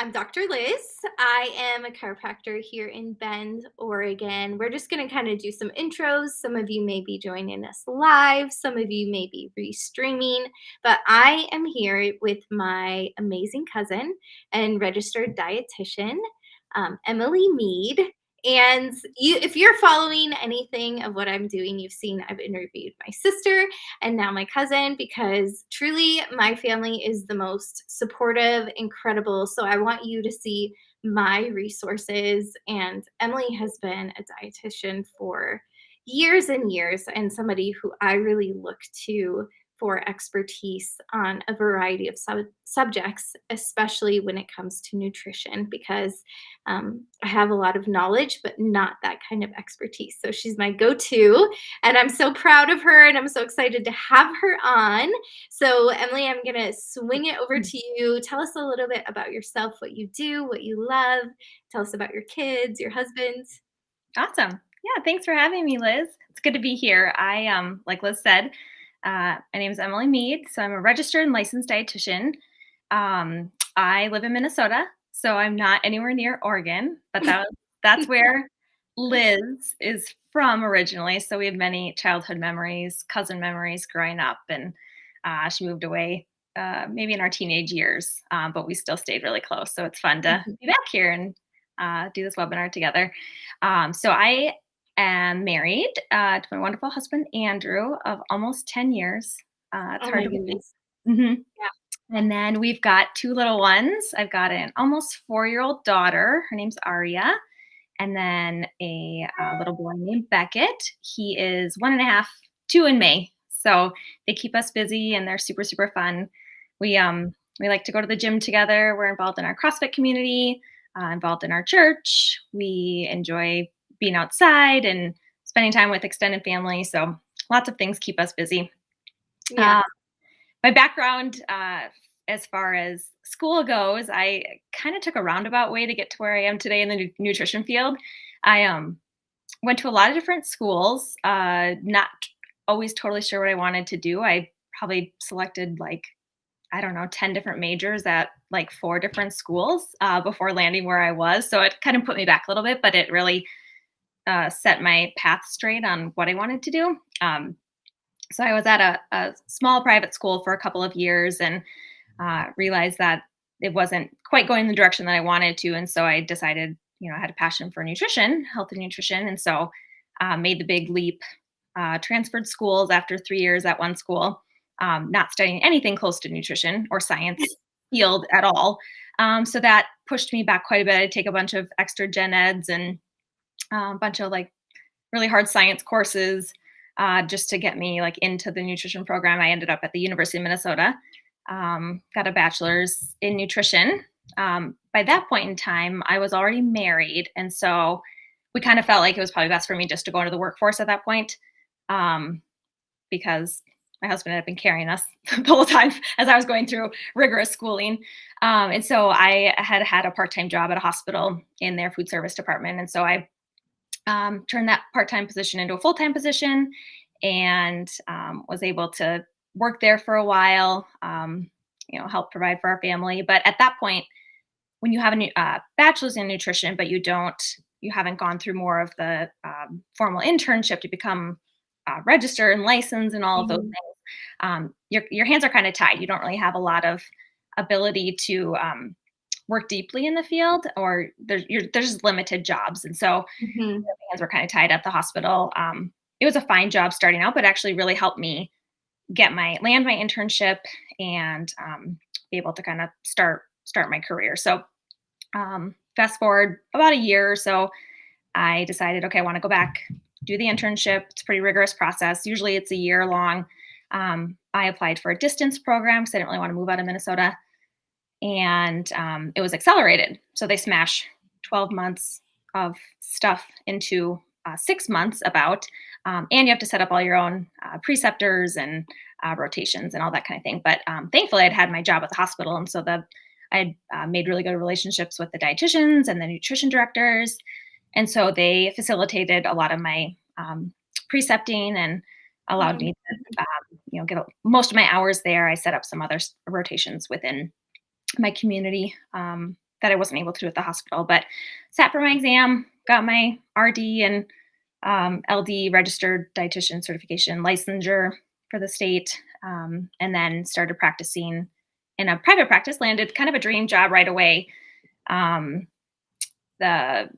I'm Dr. Liz. I am a chiropractor here in Bend, Oregon. We're just going to kind of do some intros. Some of you may be joining us live, some of you may be restreaming, but I am here with my amazing cousin and registered dietitian, Emily Meade. And if you're following anything of what I'm doing, you've seen I've interviewed my sister and now my cousin, because truly my family is the most supportive, incredible. So I want you to see my resources. And Emily has been a dietitian for years and years, and somebody who I really look to for expertise on a variety of subjects, especially when it comes to nutrition, because I have a lot of knowledge, but not that kind of expertise. So she's my go-to, and I'm so proud of her, and I'm so excited to have her on. So Emily, I'm going to swing it over to you. Tell us a little bit about yourself, what you do, what you love. Tell us about your kids, your husband. Awesome. Yeah, thanks for having me, Liz. It's good to be here. Like Liz said, my name is Emily Meade, so I'm a registered and licensed dietitian. I live in Minnesota, so I'm not anywhere near Oregon, but that's where Liz is from originally. So we have many childhood memories, cousin memories growing up, and she moved away maybe in our teenage years, but we still stayed really close. So it's fun to be back here and do this webinar together. So I am married to my wonderful husband, Andrew, of almost 10 years. It's Oh hard my to believe. goodness. Mhm. Yeah. And then we've got two little ones. I've got an almost 4-year-old daughter. Her name's Aria. And then a little boy named Beckett. He is 1.5, 2 in May. So they keep us busy and they're super, super fun. We like to go to the gym together. We're involved in our CrossFit community, involved in our church. We enjoy being outside and spending time with extended family. So lots of things keep us busy. Yeah. Uh, my background, as far as school goes, I kind of took a roundabout way to get to where I am today in the nutrition field. I went to a lot of different schools, not always totally sure what I wanted to do. I probably selected I don't know, 10 different majors at 4 different schools before landing where I was. So it kind of put me back a little bit, but it really set my path straight on what I wanted to do. So I was at a small private school for a couple of years and realized that it wasn't quite going in the direction that I wanted to. And so I decided, I had a passion for nutrition, health and nutrition. And so made the big leap, transferred schools after 3 years at one school, not studying anything close to nutrition or science field at all. So that pushed me back quite a bit. I'd take a bunch of extra gen eds and a bunch of really hard science courses just to get me into the nutrition program. I ended up at the University of Minnesota, got a bachelor's in nutrition. By that point in time, I was already married. And so we kind of felt like it was probably best for me just to go into the workforce at that point, because my husband had been carrying us the whole time as I was going through rigorous schooling. And so I had a part-time job at a hospital in their food service department. And so I turned that part-time position into a full-time position and was able to work there for a while, help provide for our family. But at that point, when you have a bachelor's in nutrition, but you haven't gone through more of the formal internship to become registered and licensed and all of those things, your hands are kind of tied. You don't really have a lot of ability to work deeply in the field, or there's limited jobs. And so Mm-hmm. my hands were kind of tied at the hospital. It was a fine job starting out, but actually really helped me land my internship and be able to kind of start my career. So fast forward about a year or so, I decided, okay, I want to go back, do the internship. It's a pretty rigorous process. Usually it's a year long. I applied for a distance program because I didn't really want to move out of Minnesota. And it was accelerated. So they smash 12 months of stuff into 6 months about, and you have to set up all your own preceptors and rotations and all that kind of thing. But thankfully I'd had my job at the hospital. And so I had made really good relationships with the dietitians and the nutrition directors. And so they facilitated a lot of my precepting and allowed me to, get most of my hours there. I set up some other rotations within my community. that I wasn't able to do at the hospital. But sat for my exam, got my RD and LD registered dietitian certification licensure for the state, and then started practicing in a private practice. Landed kind of a dream job right away. Um, the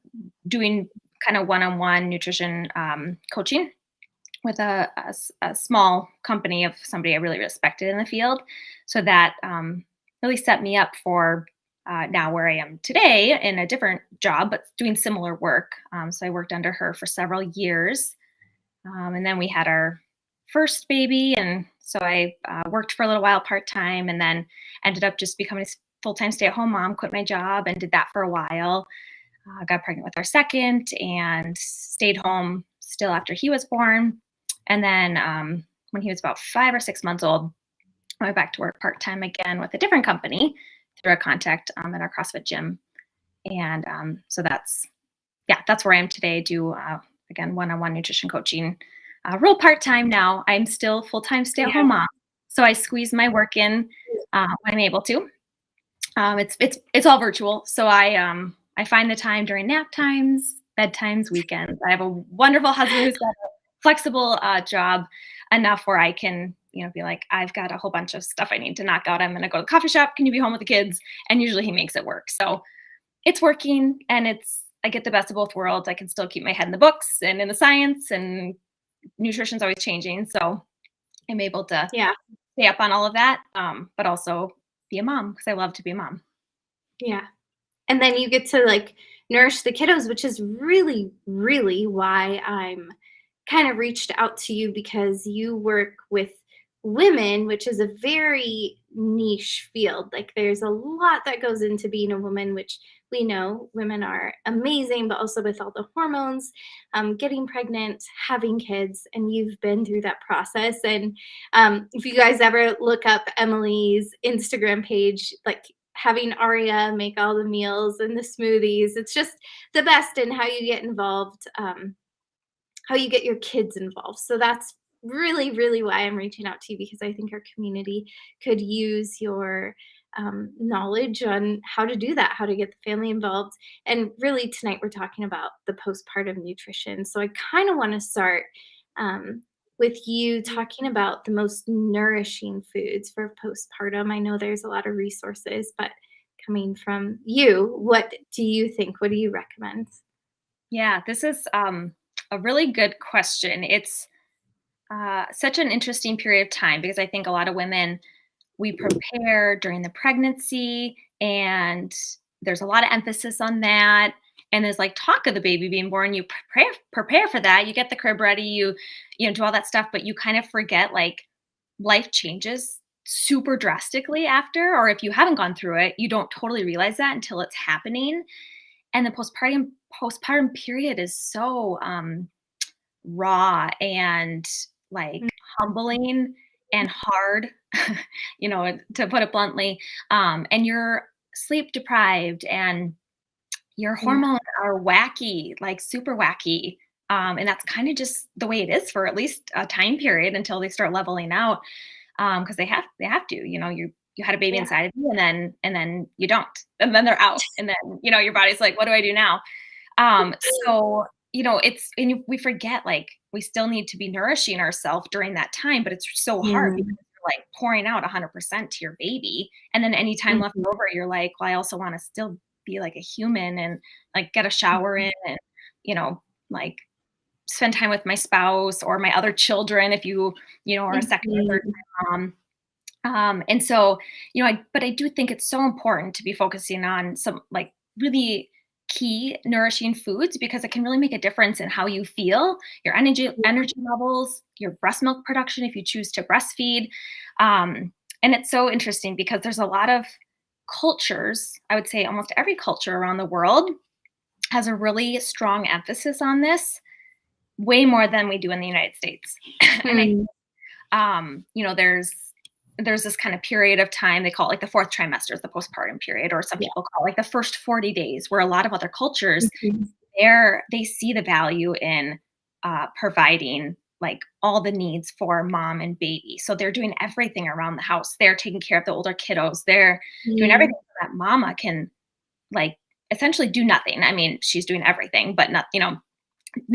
doing kind of one-on-one nutrition coaching with a small company of somebody I really respected in the field. So that really set me up for now where I am today in a different job, but doing similar work. So I worked under her for several years. And then we had our first baby. And so I worked for a little while part time and then ended up just becoming a full time stay at home mom, quit my job and did that for a while. Got pregnant with our second and stayed home still after he was born. And then when he was about 5 or 6 months old, I went back to work part time again with a different company through a contact in our CrossFit gym. And so that's where I am today. Do again one-on-one nutrition coaching, real part time now. I'm still full time stay at Yeah. home mom, so I squeeze my work in when I'm able to. It's all virtual, so I find the time during nap times, bedtimes, weekends. I have a wonderful husband who's got a flexible job enough where I can, be like, I've got a whole bunch of stuff I need to knock out. I'm going to go to the coffee shop. Can you be home with the kids? And usually he makes it work. So it's working, and I get the best of both worlds. I can still keep my head in the books and in the science, and nutrition's always changing. So I'm able to Yeah. stay up on all of that, but also be a mom because I love to be a mom. Yeah. And then you get to like nourish the kiddos, which is really, really why I'm kind of reached out to you, because you work with women, which is a very niche field. Like there's a lot that goes into being a woman, which we know women are amazing, but also with all the hormones, getting pregnant, having kids, and you've been through that process. And if you guys ever look up Emily's Instagram page, like having Aria make all the meals and the smoothies, it's just the best in how you get involved, how you get your kids involved. So that's really, really why I'm reaching out to you, because I think our community could use your knowledge on how to do that, how to get the family involved. And really, tonight we're talking about the postpartum nutrition. So I kind of want to start with you talking about the most nourishing foods for postpartum. I know there's a lot of resources, but coming from you, what do you think? What do you recommend? Yeah, this is a really good question. It's such an interesting period of time because I think a lot of women, we prepare during the pregnancy and there's a lot of emphasis on that. And there's like talk of the baby being born. You prepare for that. You get the crib ready. You do all that stuff, but you kind of forget like life changes super drastically after, or if you haven't gone through it, you don't totally realize that until it's happening. And the postpartum period is so raw and like humbling and hard, to put it bluntly. And you're sleep deprived and your Yeah. hormones are wacky, like super wacky. And that's kind of just the way it is for at least a time period until they start leveling out. Because they have to, you had a baby Yeah. inside of you and then you don't, and then they're out. And then, your body's like, what do I do now? So, we forget like we still need to be nourishing ourselves during that time, but it's so hard because Mm, you're like pouring out 100% to your baby. And then any time left mhm, over, you're like, well, I also want to still be like a human and like get a shower mhm. in and, like spend time with my spouse or my other children if are a second or third Mhm. time mom. And so, but I do think it's so important to be focusing on some like really key nourishing foods because it can really make a difference in how you feel, your energy levels, your breast milk production if you choose to breastfeed. And it's so interesting because there's a lot of cultures, I would say almost every culture around the world has a really strong emphasis on this, way more than we do in the United States. And I Mm, there's this kind of period of time, they call it like the fourth trimester is the postpartum period, or some yeah. people call it like the first 40 days, where a lot of other cultures, Mhm. they see the value in providing like all the needs for mom and baby. So they're doing everything around the house. They're taking care of the older kiddos. They're doing Mm, everything so that mama can like essentially do nothing. I mean, she's doing everything, but not, not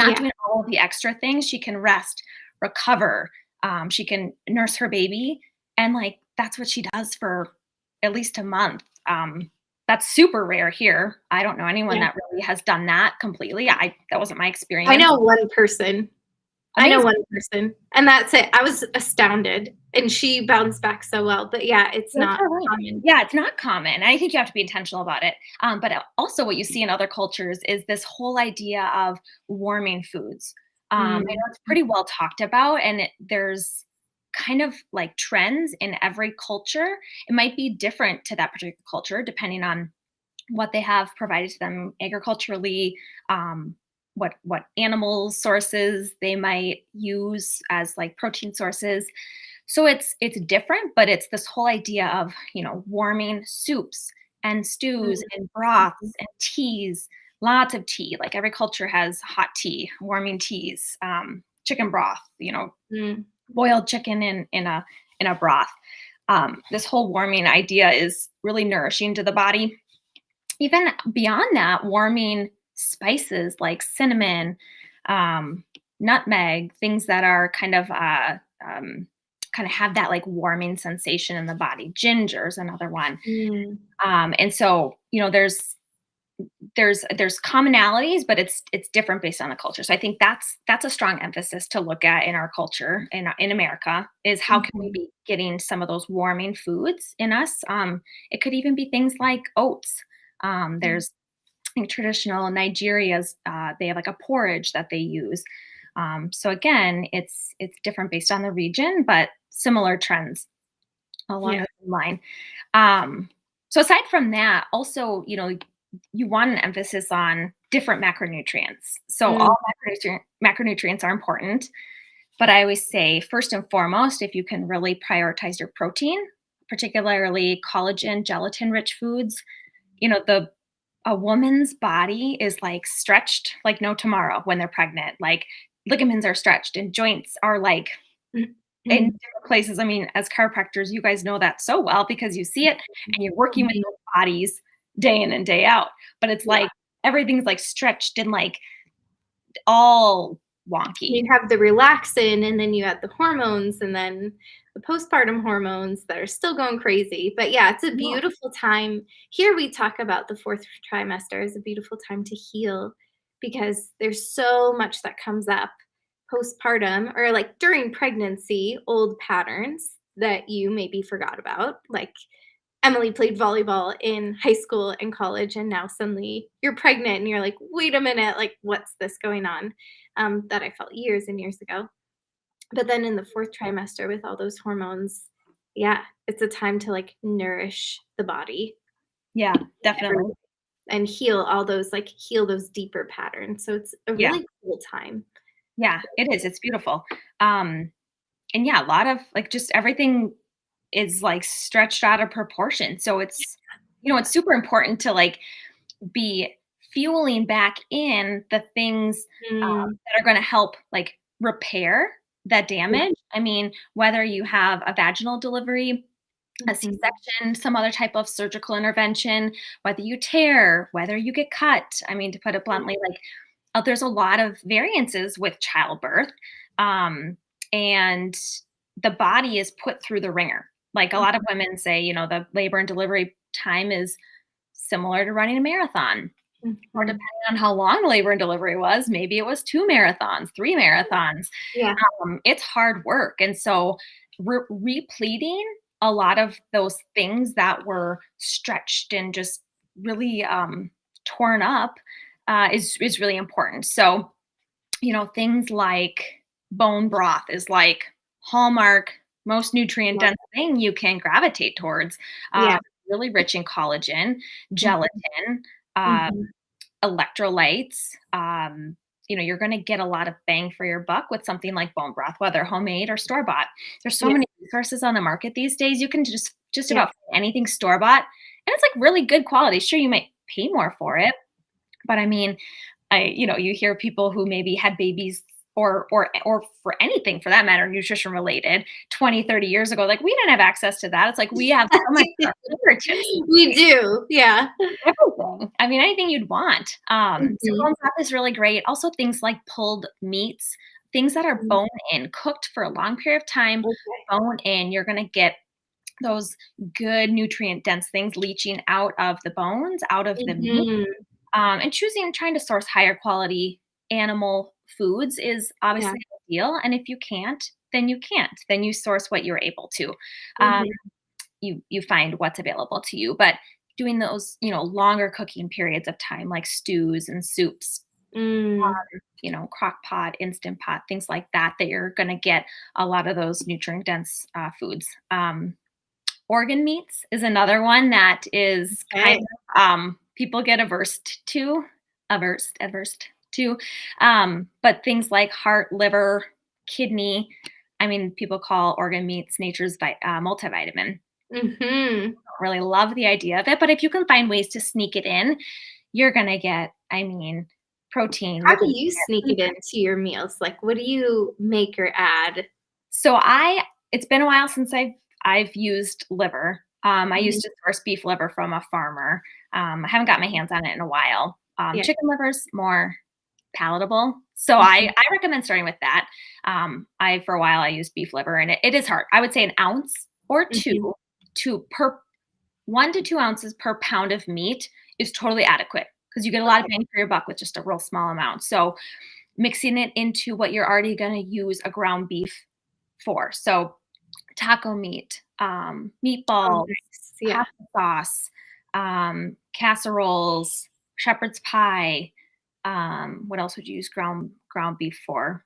Yeah. doing all of the extra things. She can rest, recover. She can nurse her baby. And like, that's what she does for at least a month. That's super rare here. I don't know anyone Yeah. that really has done that completely. That wasn't my I experience. know one person. I know Amazing. one person, and that's it. I was astounded, and she bounced back so well, but yeah, it's Good not for her. common. Yeah, it's not common. I think you have to be intentional about it. But also, what you see in other cultures is this whole idea of warming foods. I know Mm, it's pretty well talked about, and there's kind of like trends in every culture. It might be different to that particular culture, depending on what they have provided to them agriculturally, what animal sources they might use as like protein sources. So it's different, but it's this whole idea of, warming soups and stews mm, and mhm, broths and teas, lots of tea. Like every culture has hot tea, warming teas, chicken broth, mm, boiled chicken in a broth. This whole warming idea is really nourishing to the body. Even beyond that, warming spices like cinnamon, um, nutmeg, things that are kind of have that like warming sensation in the body. Ginger is another one. mm. And so, there's commonalities, but it's different based on the culture. So I think that's a strong emphasis to look at in our culture in America, is how can we Mhm, be getting some of those warming foods in us. It could even be things like oats. mm. There's in traditional Nigeria's, they have like a porridge that they use. So again, it's different based on the region, but similar trends along Yeah. the same line. So aside from that, also, you want an emphasis on different macronutrients. So Mm, all macronutrients are important, but I always say first and foremost, if you can really prioritize your protein, particularly collagen, gelatin-rich foods, the a woman's body is like stretched like no tomorrow when they're pregnant. Like ligaments are stretched and joints are like mm, in mm. different places. I mean, as chiropractors, you guys know that so well because you see it and you're working with Mhm. those bodies day in and day out. But it's Yeah. like everything's like stretched and like all wonky. You have the relaxin, and then you add the hormones, and then the postpartum hormones that are still going crazy. But yeah, it's a Yeah. beautiful time. Here we talk about the fourth trimester as a beautiful time to heal because there's so much that comes up postpartum or like during pregnancy, old patterns that you maybe forgot about. Like Emily played volleyball in high school and college, and now suddenly you're pregnant and you're like, wait a minute, like, what's this going on? That I felt years and years ago. But then in the fourth trimester with all those hormones, yeah, it's a time to like nourish the body Yeah, every definitely. and heal all those like heal those deeper patterns. So it's a Yeah. really cool time. Yeah, it is. It's beautiful. Um, and yeah, a lot of like just everything is like stretched out of proportion. So it's super important to like be fueling back in the things Mm, that are going to help like repair that yeah. damage. I mean, whether you have a vaginal delivery, a Mhm. C-section, some other type of surgical intervention, whether you tear, whether you get cut. I mean, to put it bluntly, like there's a lot of variances with childbirth. Um, and the body is put through the ringer. Like a lot of women say, the labor and delivery time is similar to running a marathon. Or depending Mhm. on how long the labor and delivery was, maybe it was 2 marathons, 3 marathons. Yeah. It's hard work, and so repleting a lot of those things that were stretched and just really, torn up, is really important. So, things like bone broth is like hallmark, most nutrient Love dense thing you can gravitate towards. Yeah. Really rich in collagen, Mhm. gelatin, uh, Mhm. electrolytes. You're going to get a lot of bang for your buck with something like bone broth, whether homemade or store bought. There's so Yeah. many resources on the market these days. You can just Yeah. about find anything store bought, and it's like really good quality. Sure, you might pay more for it, but I mean, you hear people who maybe had babies or for anything for that matter, nutrition related 20, 30 years ago. Like, we didn't have access to that. It's like we have so much at our fingertips. We do, yeah. Everything. I mean, anything you'd want. So Mhm. bone broth is really great. Also, things like pulled meats, things that are Mm, bone in, cooked for a long period of time, okay. bone in. You're gonna get those good nutrient dense things leaching out of the bones, out of the meat. Mhm. And trying to source higher quality animal foods is Yeah. obviously ideal. And if you can't, then you can't. Then you source what you're able to. Um, Mhm. you find what's available to you. But doing those, longer cooking periods of time, like stews and soups, Mm, crock pot, instant pot, things like that, that you're going to get a lot of those nutrient dense foods. Organ meats is another one that is kind okay. of people get averse to. But things like heart, liver, kidney. I mean, people call organ meats nature's multivitamin. Mhm. Don't really love the idea of it, but if you can find ways to sneak it in, you're gonna get, I mean, protein. How You're do gonna you sneak get it into your meals? Like, what do you make or add? So it's been a while since I've used liver. I Mhm. used to source beef liver from a farmer. I haven't got my hands on it in a while. Yeah. Chicken liver's more palatable, so I Mhm. I recommend starting with that. I For a while I used beef liver, and it is hard. I would say an ounce or two Mhm. to per 1 to 2 ounces per pound of meat is totally adequate because you get a lot of Okay. bang for your buck with just a real small amount. So mixing it into what you're already going to use a ground beef for. So taco meat, Oh, meatballs, nice. Yeah. pasta sauce, casseroles, shepherd's pie. What else would you use ground beef for?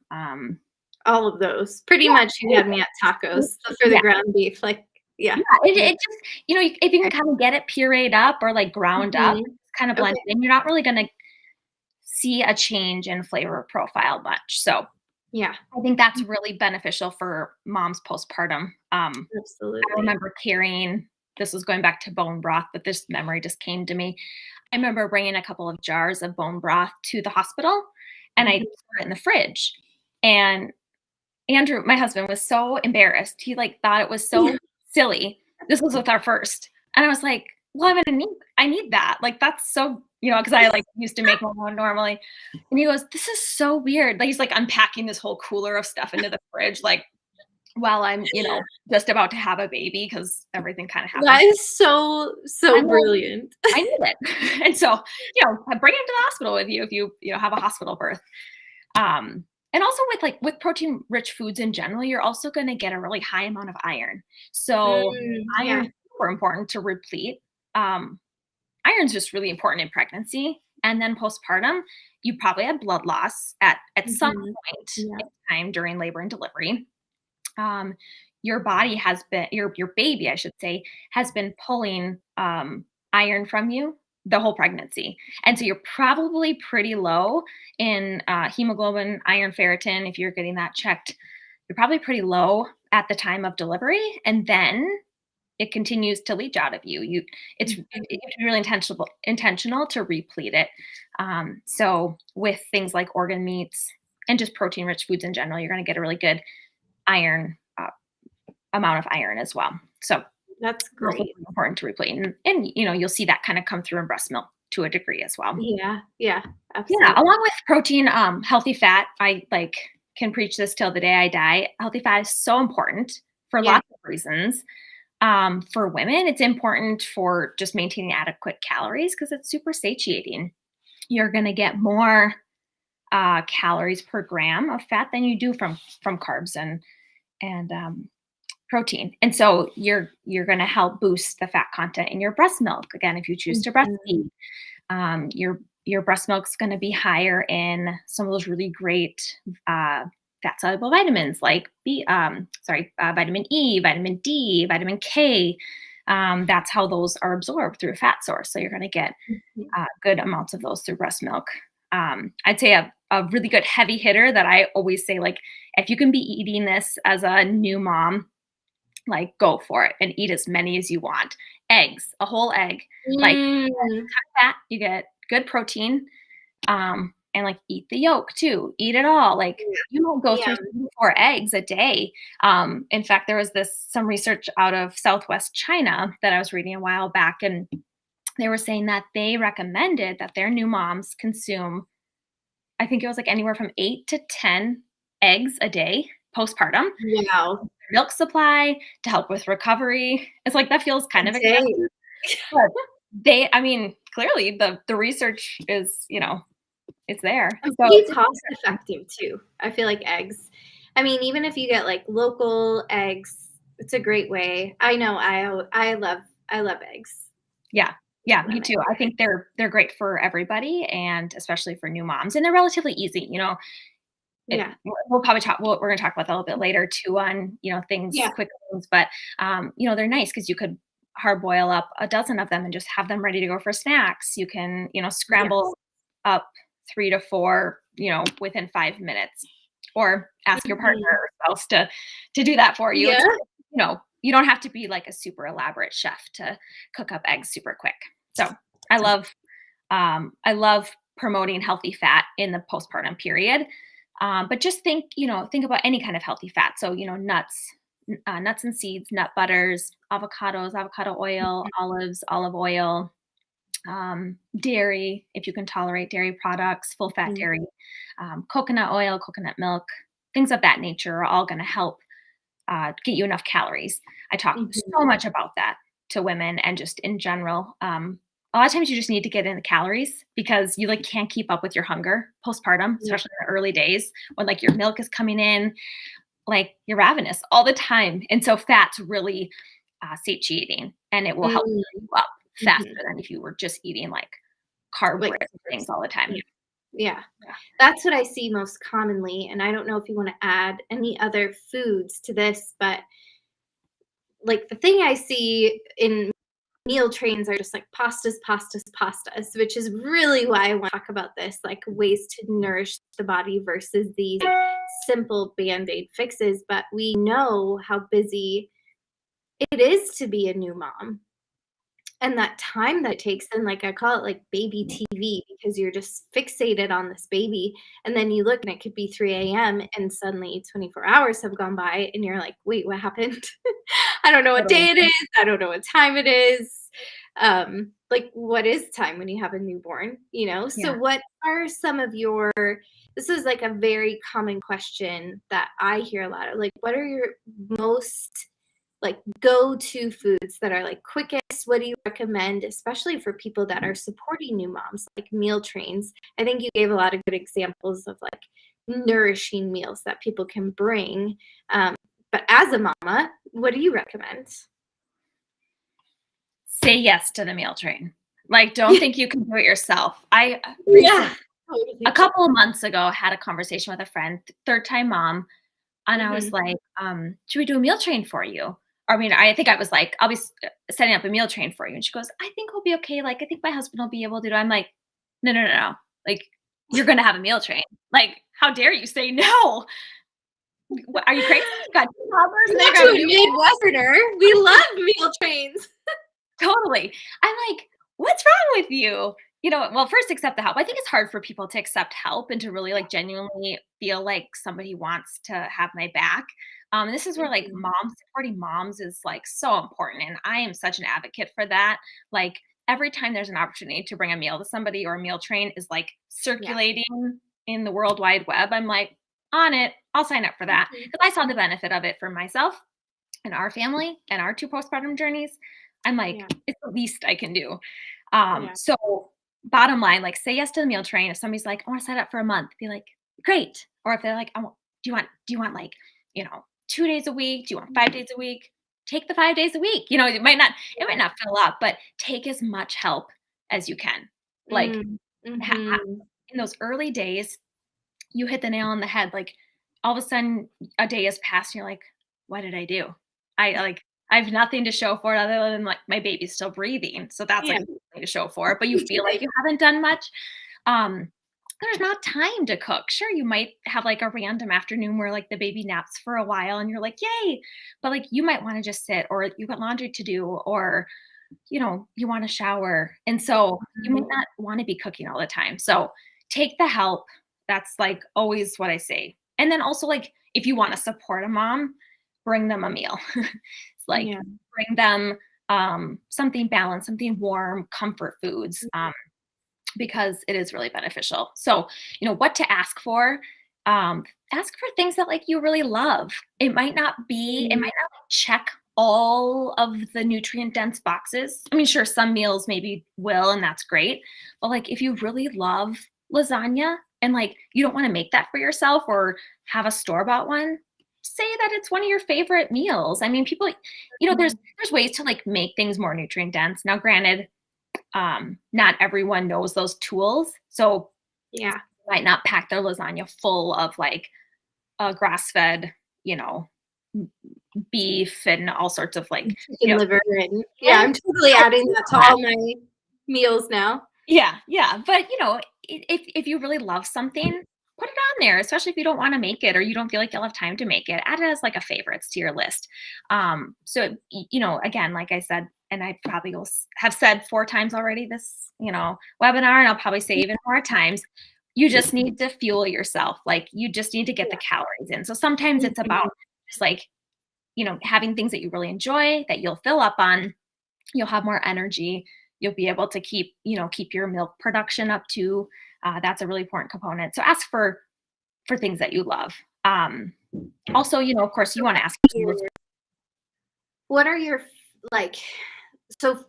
All of those. Pretty Yeah, much you had me anything. at tacos for the Yeah, ground beef, like yeah. yeah. It Like just if you can okay. kind of get it pureed up or like ground up, Mhm. kind of blended Okay. in, you're not really gonna see a change in flavor profile much. So Yeah. I think that's really beneficial for moms postpartum. I Absolutely. remember carrying this was going back to bone broth, but this memory just came to me. I remember bringing a couple of jars of bone broth to the hospital, and I Mhm. put it in the fridge. And Andrew, my husband, was so embarrassed. He like thought it was so silly. This was with our first, and I was like, "Well, I need that. Like that's so because I like used to make my own normally." And he goes, "This is so weird." Like he's like unpacking this whole cooler of stuff into the fridge, like while I'm just about to have a baby because everything kind of That happens. is so, so I'm like, brilliant. I need it. And so, bring him to the hospital with you if you have a hospital birth. And also with protein rich foods in general, you're also going to get a really high amount of iron. So Mm, iron yeah. is super important to replete. Um, Iron's just really important in pregnancy. And then postpartum, you probably had blood loss at some Mhm. point Yeah. in time during labor and delivery. um, your body has been your baby, I should say, has been pulling iron from you the whole pregnancy, and so you're probably pretty low in hemoglobin, iron, ferritin. If you're getting that checked, you're probably pretty low at the time of delivery, and then it continues to leach out of you. You have to be really intentional to replete it. So with things like organ meats and just protein rich foods in general, you're going to get a really good iron amount of iron as well. So That's it's also great. really important to replete, and you'll see that kind of come through in breast milk to a degree as well. Yeah. Yeah. Yeah, Absolutely. along with protein, healthy fat. I can preach this till the day I die. Healthy fat is so important for Yeah. lots of reasons. For women, it's important for just maintaining adequate calories because it's super satiating. You're going to get more calories per gram of fat than you do from carbs and protein. And so you're going to help boost the fat content in your breast milk. Again, if you choose to Mhm. breastfeed, your breast milk's going to be higher in some of those really great fat soluble vitamins like vitamin E, vitamin D, vitamin K. That's how those are absorbed through a fat source. So you're going to get Mhm. good amounts of those through breast milk. I'd say a really good heavy hitter that I always say, like, if you can be eating this as a new mom, like go for it and eat as many as you want. Eggs, a whole egg, like Mm. fat, you get good protein, and like eat the yolk too, eat it all. Like you might go Yeah. through 3 to 4 eggs a day. In fact, there was some research out of Southwest China that I was reading a while back, and they were saying that they recommended that their new moms consume, I think it was like anywhere from 8 to 10 eggs a day postpartum, Wow. milk supply to help with recovery. It's like that feels kind of excessive, Dang. but I mean, clearly the research is, it's there. And So pretty cost effective too. I feel like eggs. I mean, even if you get like local eggs, it's a great way. I know I love eggs. yeah. Yeah, Love me too. eggs. I think they're great for everybody and especially for new moms. And they're relatively easy. Yeah. We'll probably we're going to talk about that a little bit later too on, Yeah. quick things, but they're nice because you could hard boil up a dozen of them and just have them ready to go for snacks. You can, Yes. scramble up 3 to 4, within 5 minutes, or ask your partner Mhm. or spouse to do that for you. Yeah. It's, you don't have to be like a super elaborate chef to cook up eggs super quick. So I love, I love promoting healthy fat in the postpartum period. But just think about any kind of healthy fat. So, nuts and seeds, nut butters, avocados, avocado oil, olives, olive oil, dairy, if you can tolerate dairy products, full fat Mhm. dairy, coconut oil, coconut milk, things of that nature are all going to help get you enough calories. I talk so Mhm. much about that to women and just in general. A lot of times you just need to get in the calories because you like can't keep up with your hunger postpartum, Yeah. especially in the early days when like your milk is coming in, like you're ravenous all the time. And so fat's really satiating and it will help Mm. you up faster Mhm. than if you were just eating like carb Like rich things all the time. yeah. Yeah. Yeah. That's what I see most commonly, and I don't know if you wanna add any other foods to this, but, like, the thing I see in meal trains are just, like, pastas, pastas, pastas, which is really why I wanna talk about this, like, ways to nourish the body versus these, like, simple Band-Aid fixes, but we know how busy it is to be a new mom. And that time that takes and, like, I call it, like, baby TV because you're just fixated on this baby, and then you look and it could be 3 AM and suddenly 24 hours have gone by and you're like, "Wait, what happened? I don't know what Totally. day it is. I don't know what time it is." Like, what is time when you have a newborn, you know? So Yeah. what are some of your this is, like, a very common question that I hear a lot of, like, what are your most like go-to foods that are like quickest? What do you recommend, especially for people that are supporting new moms, like meal trains? I think you gave a lot of good examples of like nourishing meals that people can bring. But as a mama, what do you recommend? Say yes to the meal train. Like, don't think you can do it yourself. I Yeah, recently, a totally. couple of months ago, had a conversation with a friend, third time mom, and I was Mhm. like, "Should we do a meal train for you?" Or, I mean, I think I was like, "I'll be setting up a meal train for you." And she goes, "I think we'll be okay. Like, I think my husband will be able to do it." I'm like, "No, no, no, no. Like, you're gonna have a meal train. Like, how dare you say no? Are you crazy? You got 2 toddlers and then you're Not gonna to have a a new." Midwesterner. We love meal trains. Totally. I'm like, "What's wrong with you?" Well, first accept the help. I think it's hard for people to accept help and to really, like, genuinely feel like somebody wants to have my back. This is where, like, Mhm. moms supporting moms is, like, so important, and I am such an advocate for that. Like, every time there's an opportunity to bring a meal to somebody or a meal train is, like, Yeah. circulating in the World Wide Web, I'm like, "On it. I'll sign up for that Mhm. because I saw the benefit of it for myself and our family and our 2 postpartum journeys. I'm like, Yeah. it's the least I can do. Yeah. So bottom line, like say yes to the meal train. If somebody's like, I want to sign up for a month, be like, great. Or if they're like, do you want like, 2 days a week? Do you want 5 days a week? Take the 5 days a week. It might not fill up, but take as much help as you can. Like Mm. ha- Mhm. in those early days, you hit the nail on the head. Like all of a sudden a day has passed and you're like, what did I do? I have nothing to show for it other than like my baby's still breathing. So that's Yeah. like something to show for it. But you feel like you haven't done much. Um, there's not time to cook. Sure, you might have like a random afternoon where like the baby naps for a while and you're like, yay. But like you might want to just sit or you got laundry to do or you want to shower. And so you might Mhm. not want to be cooking all the time. So take the help. That's like always what I say. And then also like if you want to support a mom, bring them a meal. It's like Yeah. bring them something balanced, something warm, comfort foods, because it is really beneficial. So, what to ask for. Ask for things that like you really love. It might Mhm. not check all of the nutrient dense boxes. I mean, sure, some meals maybe will, and that's great. But like if you really love lasagna and like you don't want to make that for yourself or have a store-bought one, say that it's one of your favorite meals. I mean, people, there's ways to like make things more nutrient dense. Now, granted, not everyone knows those tools. So Yeah. might not pack their lasagna full of like grass fed, you know, beef and all sorts of like, you Chicken know, liver and yeah, and I'm totally adding that to all my meals now. yeah, yeah. But if you really love something, put it on there, especially if you don't want to make it or you don't feel like you'll have time to make it. Add it as like a favorites to your list. Again, like I said, and I probably will have said 4 times already this, webinar, and I'll probably say even more times. You just need to fuel yourself. Like you just need to get the Yeah. calories in. So sometimes it's about Mhm. just like, having things that you really enjoy that you'll fill up on. You'll have more energy. You'll be able to keep your milk production up too. That's a really important component. So ask for things that you love. Also, of course, you want to ask tools. What are your like so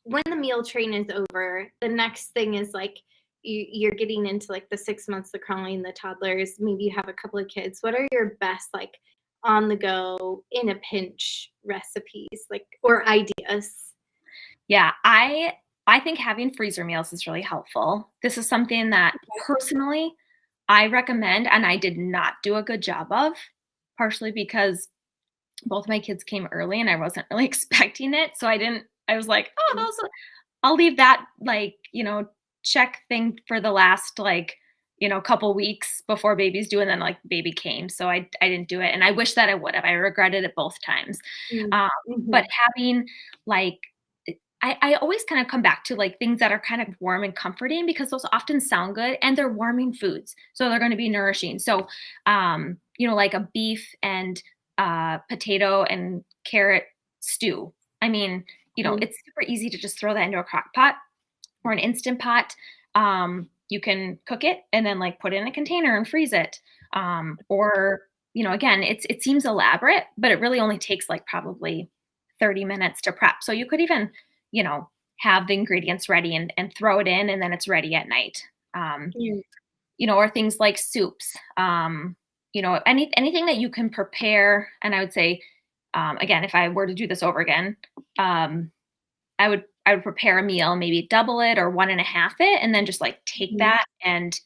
when the meal train is over, the next thing is like you're getting into like the 6 months, the crawling, the toddlers, maybe you have a couple of kids. What are your best like on the go in a pinch recipes like or ideas? Yeah, I think having freezer meals is really helpful. This is something that personally I recommend, and I did not do a good job of, partially because both my kids came early and I wasn't really expecting it. So I was like, oh, I'll leave that like, check thing for the last like, couple weeks before baby's due. And then like baby came. So I didn't do it. And I wish that I would have. I regretted it both times. Mm. Um, but Mhm. having like, I always kind of come back to like things that are kind of warm and comforting because those often sound good and they're warming foods. So they're going to be nourishing. So, like a beef and potato and carrot stew. I mean, Mhm. it's super easy to just throw that into a crock pot or an instant pot. You can cook it and then like put it in a container and freeze it. Or, again, it seems elaborate, but it really only takes like probably 30 minutes to prep. So you could even, you know, have the ingredients ready and throw it in and then it's ready at night. Um, Yeah. or things like soups. Anything that you can prepare. And I would say, again, if I were to do this over again, um, I would prepare a meal, maybe double it or one and a half it, and then just like take Mhm. that and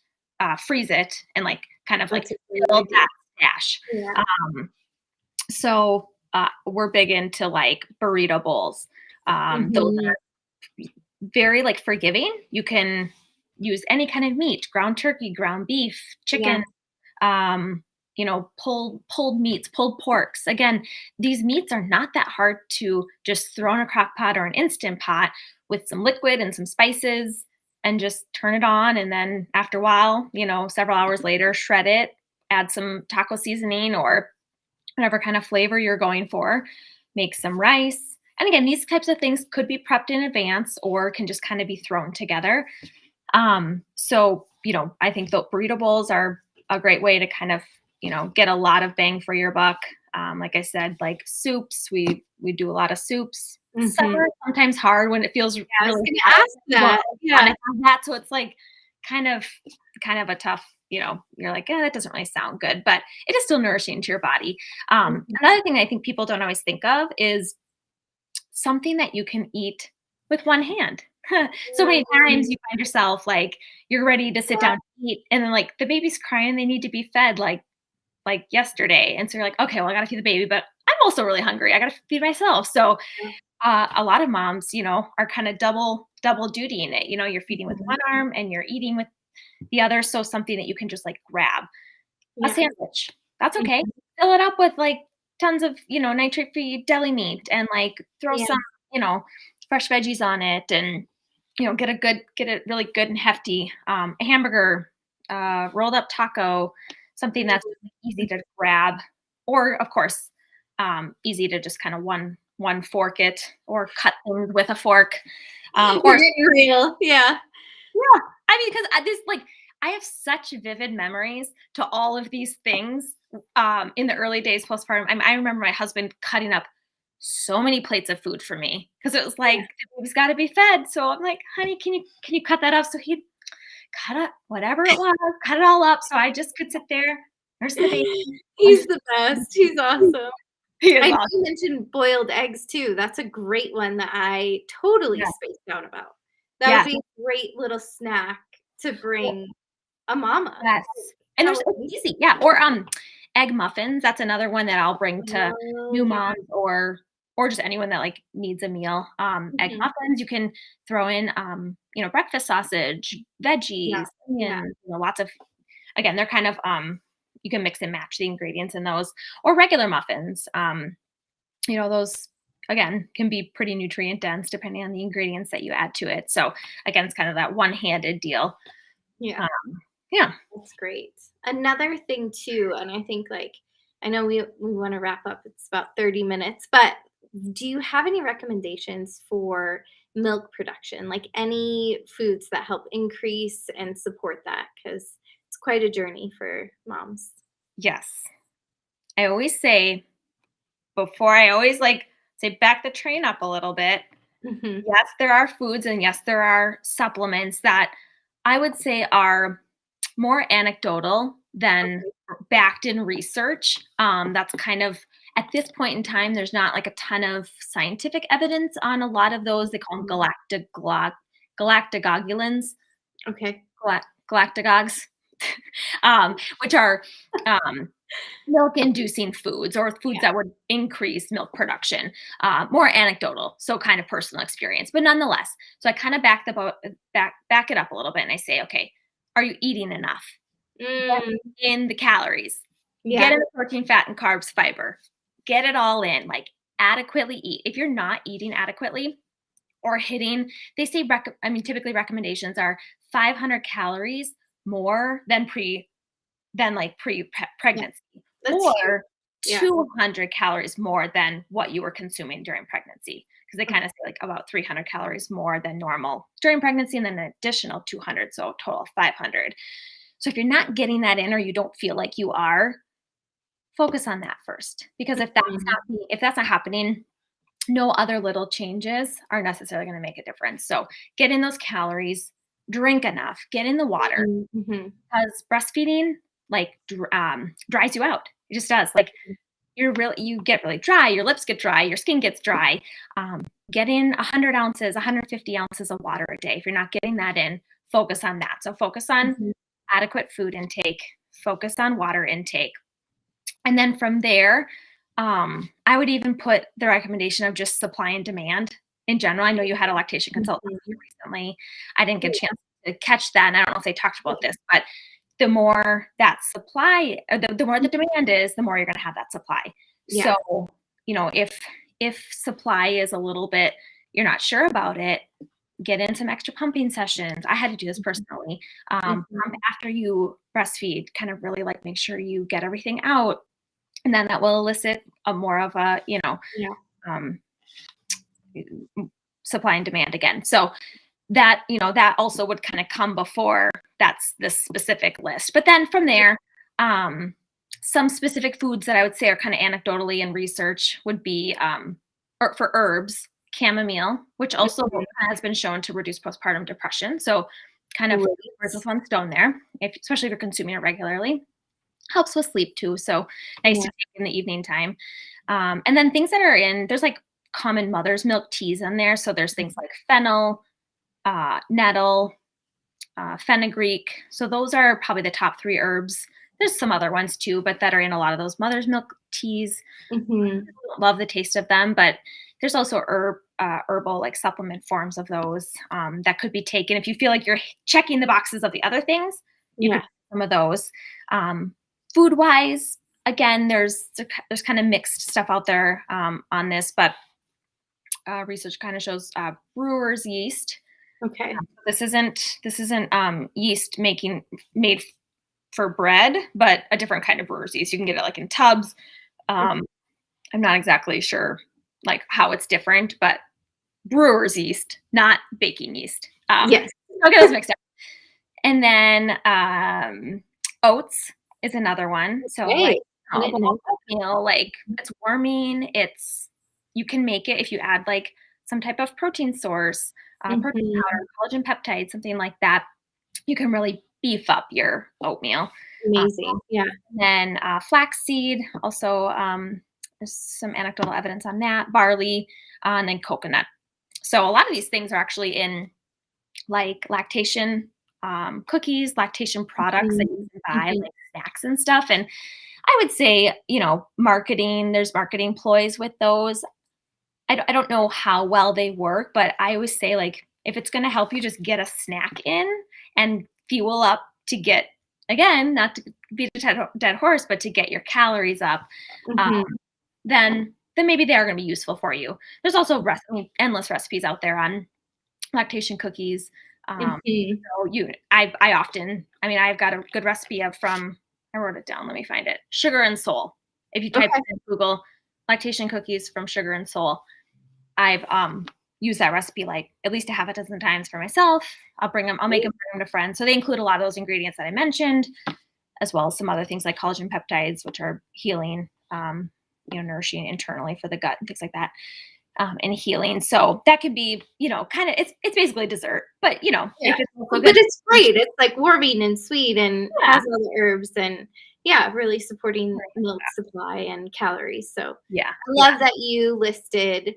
freeze it and like kind of like That's a great build idea. that stash. Yeah. So we're big into like burrito bowls. Those Mhm. are very like forgiving. You can use any kind of meat, ground turkey, ground beef, chicken, Yes. um, pulled meats, pulled porks. Again, these meats are not that hard to just throw in a crock pot or an instant pot with some liquid and some spices and just turn it on. And then after a while, several hours later, shred it, add some taco seasoning or whatever kind of flavor you're going for, make some rice. And again, these types of things could be prepped in advance or can just kind of be thrown together. I think the burrito bowls are a great way to kind of, get a lot of bang for your buck. Like I said, like soups, we do a lot of soups. Mhm. Summer sometimes hard when it feels Yeah, I was really gonna hot. ask Well, that. want to Yeah. have that, so it's like kind of kind of a tough. You're like, that doesn't really sound good, but it is still nourishing to your body. Mhm. Another thing I think people don't always think of is something that you can eat with one hand. So many times Mm. you find yourself like you're ready to sit down to eat, and then like the baby's crying, they need to be fed like yesterday, and so you're like, okay, well I gotta feed the baby, but I'm also really hungry. I gotta feed myself. So a lot of moms, are kind of double dutying it. You're feeding with Mhm. one arm and you're eating with the other. So something that you can just like grab a Yes. sandwich. That's okay. Mhm. Fill it up with like tons of, nitrate-free deli meat and like throw Yeah. some, fresh veggies on it and, get a really good and hefty hamburger rolled up taco, something that's easy to grab, or of course, easy to just kind of one fork it or cut things with a fork. Or You're getting real. Yeah. yeah, I mean, because this like I have such vivid memories to all of these things in the early days postpartum. I remember my husband cutting up so many plates of food for me because it was like Yeah. the baby's got to be fed. So I'm like, honey, can you cut that up? So he'd cut up whatever it was, cut it all up, so I just could sit there, nurse the baby. He's the best. He's awesome. He is I know awesome. you mentioned boiled eggs too. That's a great one that I totally Yeah. spaced out about. That would Yes. be a great little snack to Well, bring a mama. yes. And How there's it's easy, yeah, or, egg muffins, that's another one that I'll bring to oh, new yeah. moms or just anyone that, like, needs a meal. Egg Mhm. muffins, you can throw in, breakfast sausage, Yeah. veggies, Yeah. onions, lots of again, they're kind of, you can mix and match the ingredients in those, or regular muffins, those, again, can be pretty nutrient dense depending on the ingredients that you add to it, so, again, it's kind of that one-handed deal. Yeah. Um, yeah. That's great. Another thing too, and I think like I know we want to wrap up. It's about 30 minutes, but do you have any recommendations for milk production? Like any foods that help increase and support that cuz it's quite a journey for moms. Yes. I always say before I always like say back the train up a little bit. Mhm. Yes, there are foods and yes, there are supplements that I would say are more anecdotal than Okay. backed in research. That's kind of at this point in time, there's not like a ton of scientific evidence on a lot of those. They call them Mhm. galactogogulins, Okay. galactagogues, which are um, milk-inducing foods or foods Yeah. that would increase milk production, more anecdotal, so kind of personal experience, but nonetheless. So I kind of back it up a little bit, and I say, okay, are you eating enough? Get Mm, in the calories, get yeah. in the protein, fat, and carbs, fiber, get it all in. Like adequately eat. If you're not eating adequately or hitting, they say, typically recommendations are 500 calories more than Yeah. pre-pregnancy, That's huge. or Yeah. 200 calories more than what you were consuming during pregnancy. Because they Okay. kind of say like about 300 calories more than normal during pregnancy, and then an additional 200, so a total of 500. So if you're not getting that in, or you don't feel like you are, focus on that first. Because Mhm. if that's not happening, no other little changes are necessarily going to make a difference. So get in those calories, drink enough, get in the water, Mhm. Mhm. because breastfeeding like dries you out. It just does. Like you get really dry, your lips get dry, your skin gets dry. Get in 100 ounces, 150 ounces of water a day. If you're not getting that in, focus on that. So focus on Mhm. adequate food intake, focus on water intake. And then from there, I would even put the recommendation of just supply and demand in general. I know you had a lactation consultant here Mhm. recently. I didn't get a Yeah. chance to catch that, and I don't know if they talked about Okay. this, but the more that supply, the more the demand is, the more you're going to have that supply. Yeah. So, if supply is a little bit, you're not sure about it, get in some extra pumping sessions. I had to do this Mhm. personally. Pump Mhm. after you breastfeed, kind of really like make sure you get everything out, and then that will elicit a more of a, Yeah. um, supply and demand again. So that also would kind of come before that's the specific list. But then from there, um, some specific foods that I would say are kind of anecdotally in research would be, or for herbs, chamomile, which also Mhm. has been shown to reduce postpartum depression. So kind of birds with Great. one stone there, especially if you're consuming it regularly. Helps with sleep too, so nice to Yeah. take in the evening time. And then things that are there's like common mother's milk teas in there. So there's things like fennel, nettle, fenugreek. So those are probably the top three herbs. There's some other ones too, but that are in a lot of those mother's milk teas. Mhm. Love the taste of them, but there's also herbal like supplement forms of those that could be taken if you feel like you're checking the boxes of the other things. You could Yeah. take some of those. Um, Food wise, again, there's kind of mixed stuff out there on this, but research kind of shows brewer's yeast. Okay. This isn't yeast made for bread, but a different kind of brewer's yeast. You can get it like in tubs. Um, I'm not exactly sure like how it's different, but brewer's yeast, not baking yeast. Yes. I'll get those mixed up. And then oats is another one. So like Hey, I the didn't whole know oatmeal, like it's warming. You can make it if you add like some type of protein source, that. protein powder, collagen peptide, something like that. You can really beef up your oatmeal. Uh, Amazing. Yeah. then flaxseed, also there's some anecdotal evidence on that. Barley, and then coconut. So a lot of these things are actually in like lactation cookies, lactation products that you Mhm. can buy, Mhm. like snacks and stuff. And I would say, marketing, there's marketing ploys with those. I don't know how well they work, but I always say, like, if it's going to help you just get a snack in and fuel up to get, again, not to beat a dead horse, but to get your calories up, um, Mhm. then maybe they are going to be useful for you. There's also endless recipes out there on lactation cookies. Mhm. I've got a good recipe I wrote it down. Let me find it. Sugar and Soul. If you type Okay. in Google lactation cookies from Sugar and Soul, I've used that recipe like at least a half a dozen times for myself. I'll make them, bring them to friends. So they include a lot of those ingredients that I mentioned, as well as some other things like collagen peptides, which are healing, nourishing internally for the gut and things like that. And healing. So that could be, kind of it's basically dessert, but Yeah. if it's also Well, good, but it's great. It's like warming and sweet and yeah, has all the herbs and yeah, really supporting right, milk supply and calories. So yeah, I yeah, love that you listed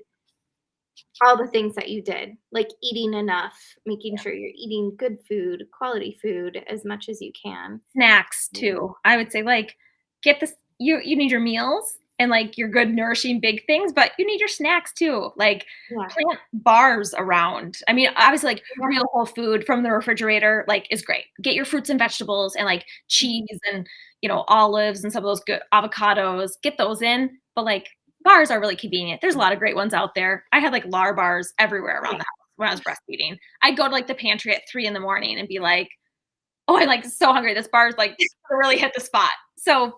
all the things that you did, like eating enough, making yeah. sure you're eating good food, quality food as much as you can. Snacks Mm. too. I would say like get this. You need your meals and like your good nourishing big things, but you need your snacks too. Like Yeah. plant bars around. I mean, obviously, like Yeah. real whole food from the refrigerator, like is great. Get your fruits and vegetables and like cheese and olives and some of those good avocados. Get those in, but like bars are really convenient. There's a lot of great ones out there. I had like Lar bars everywhere around Yeah. the house when I was breastfeeding. I'd go to like the pantry at 3 in the morning and be like, "Oh, I'm like so hungry. This bar's like really hit the spot." So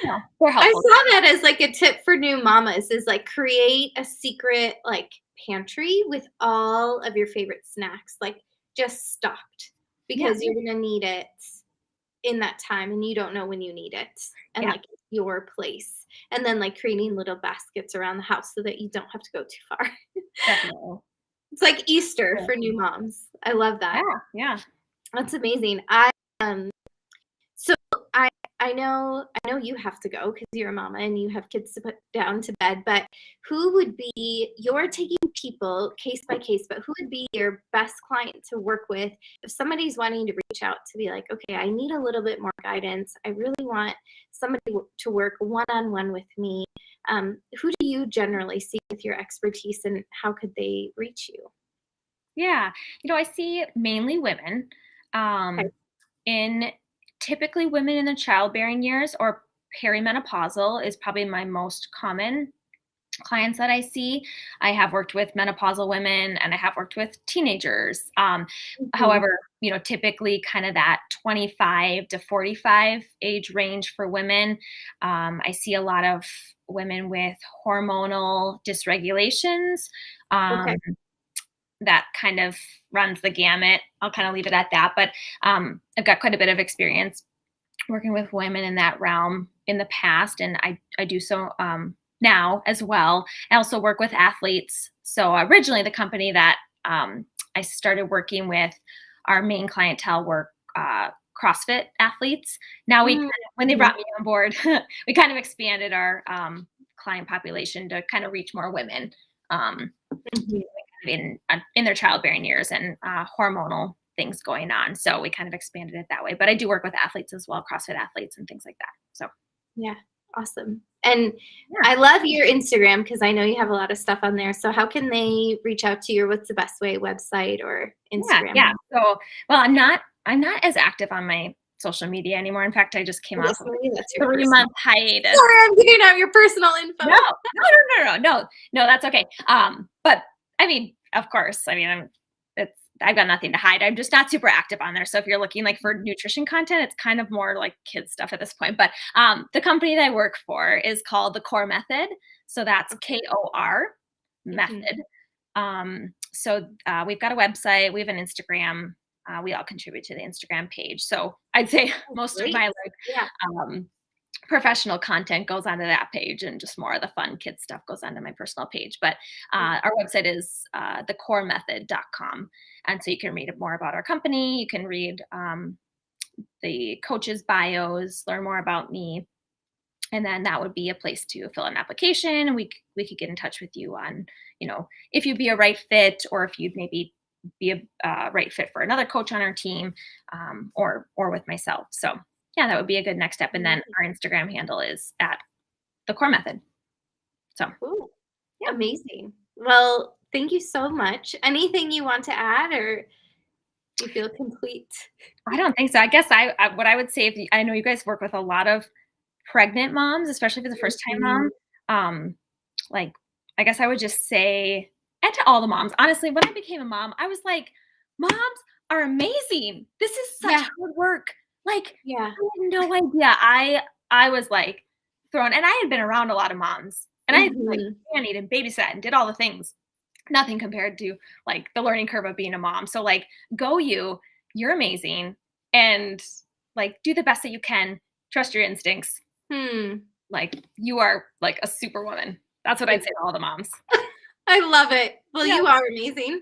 they're I helpful. saw that as like a tip for new mamas is like create a secret like pantry with all of your favorite snacks, like just stocked Yeah, because you're gonna need it in that time and you don't know when you need it and yeah, like it's your place. And then like creating little baskets around the house so that you don't have to go too far. definitely. It's like Easter Cool. for new moms. I love Yeah, that. yeah. That's amazing. Um So I I know you have to go because you're a mama and you have kids to put down to bed, but who would be you're taking people case by case, but who would be your best client to work with if somebody's wanting to reach out to be like, okay, I need a little bit more guidance. I really want somebody to work one-on-one with me. Who do you generally see with your expertise and how could they reach you? Yeah. I see mainly women, Okay. in typically women in the childbearing years or perimenopausal is probably my most common clients that I see. I have worked with menopausal women and I have worked with teenagers. Mhm. However, typically kind of that 25 to 45 age range for women. I see a lot of women with hormonal dysregulations. Okay. Um, that kind of runs the gamut. I'll kind of leave it at that. But I've got quite a bit of experience working with women in that realm in the past, and I do so now as well. I also work with athletes. So originally, the company that I started working with, our main clientele were CrossFit athletes. Now Mm, when they mhm, brought me on board, we kind of expanded our client population to kind of reach more women. Um, mhm. in their childbearing years and hormonal things going on. So we kind of expanded it that way. But I do work with athletes as well, CrossFit athletes and things like that. So Yeah, awesome. And yeah, I love your Instagram because I know you have a lot of stuff on there. So how can they reach out to you? Or what's the best way? Website or yeah, Instagram? yeah. So well, I'm not as active on my social media anymore. In fact, I just came I off guess of maybe that's a your personal. 3 month hiatus. Sorry, I'm giving out your personal info. No, no, no, no, no, no, no. That's okay. But I mean, of course, I mean, it's I've got nothing to hide. I'm just not super active on there. So if you're looking like for nutrition content, it's kind of more like kids stuff at this point. But the company that I work for is called the Core Method. So that's Okay. KOR Mhm. Method. We've got a website, we have an Instagram. We all contribute to the Instagram page. So I'd say Oh, most of great. my like Yeah. um, professional content goes onto that page, and just more of the fun kid stuff goes onto my personal page. But our website is thecoremethod.com. And so you can read more about our company. You can read the coaches' bios, learn more about me. And then that would be a place to fill an application. And we could get in touch with you on, if you'd be a right fit, or if you'd maybe be a right fit for another coach on our team, or with myself. So yeah, that would be a good next step. And then Amazing. our Instagram handle is at the Core Method. So Cool. yeah, Amazing. Well, thank you so much. Anything you want to add, or do you feel complete? I don't think so. I guess what I would say, I know you guys work with a lot of pregnant moms, especially for the first time Mhm. mom. Um, like, I guess I would just say, and to all the moms, honestly, when I became a mom, I was like, moms are amazing. This is such Yeah, hard work. Like, yeah. I had no idea. I was like thrown, and I had been around a lot of moms, and I had like Mhm. nannied and babysat and did all the things. Nothing compared to like the learning curve of being a mom. So like, go you, you're amazing, and like do the best that you can. Trust your instincts. Hmm. Like, you are like a superwoman. That's what I'd Ex say to all the moms. I love it. Well, Yeah. you are amazing.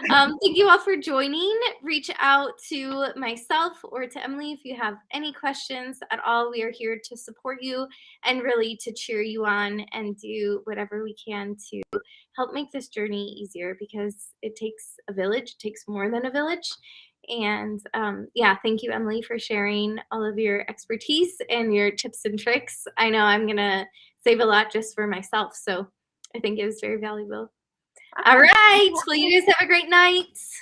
Thank you all for joining. Reach out to myself or to Emily if you have any questions at all. We are here to support you and really to cheer you on and do whatever we can to help make this journey easier, because it takes a village, it takes more than a village. And yeah, thank you, Emily, for sharing all of your expertise and your tips and tricks. I know I'm going to save a lot just for myself. So I think it was very valuable. All Awesome. right. Well, you guys have a great night.